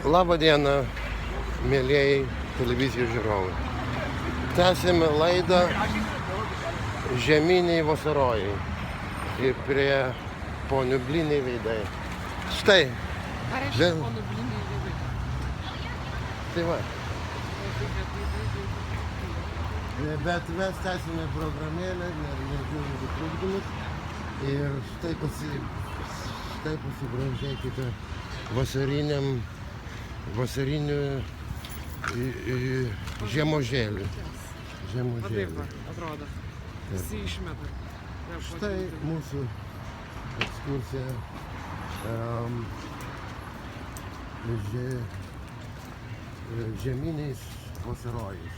Labą dieną, mėlyjeji televizijos žiūrovai. Tęsime laidą Žieminiai vasarojai. Ir prie ponių bliniai veidai. Štai. Ką reiškia ponų bliniai veidai? Tai va. Bet mes tęsime programėlę, nežiūrime trukdymus. Ir štai pasigrožėkite vasariniu žiemožėliu. Va taip va, atrodo. Visi išmeta. Štai mūsų ekskursija žieminiais vasarojais.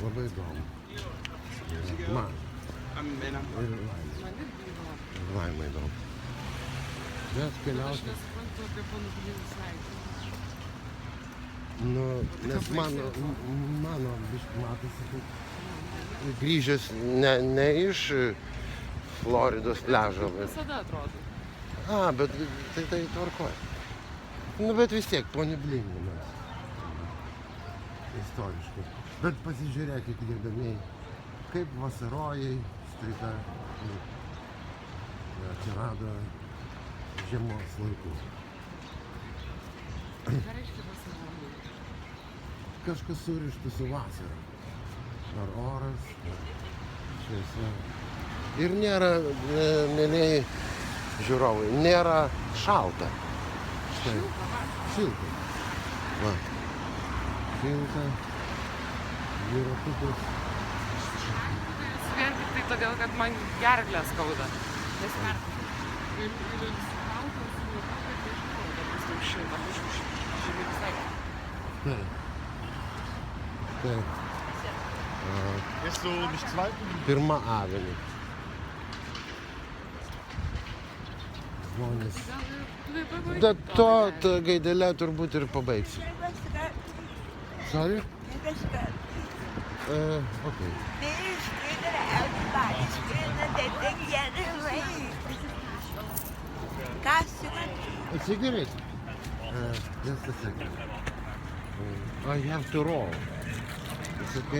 Labai įdomu. Man. Ir Laimai įdomu. Bet Aš keliauti. nesuprantu apie ponų blinių sveikinimą. Nu, nes mano biškį matosi, kad grįžęs ne iš Floridos pliažo, bet... Visada atrodo. Bet tai tvarkoja. Nu, bet vis tiek, ponių blinių mes. Istoriškai. Bet pasižiūrėkit, gerbiamieji, kaip vasarojai staiga atsirado žiemos laikų. Ką reiškia vasarojai? Kažkas surištų su vasara. Ar oras, ar šviesa. Ir nėra, mėlyjeji žiūrovai, nėra šalta. Štai. Šilta. Va. Šilta. Dviratukas. Vien tik tai todėl, kad man gerklę skauda. Nes ir šalta, su kad nežinau, kad bus taip šilta. Žymiai visai. Taip. Taip. Ist so nicht zweiten? Pirma avenė. Žmonės. Bet to gaidelę turbūt ir pabaigsiu. Sorry? Okay. A cigarette? Just a second. I have to roll. It's okay?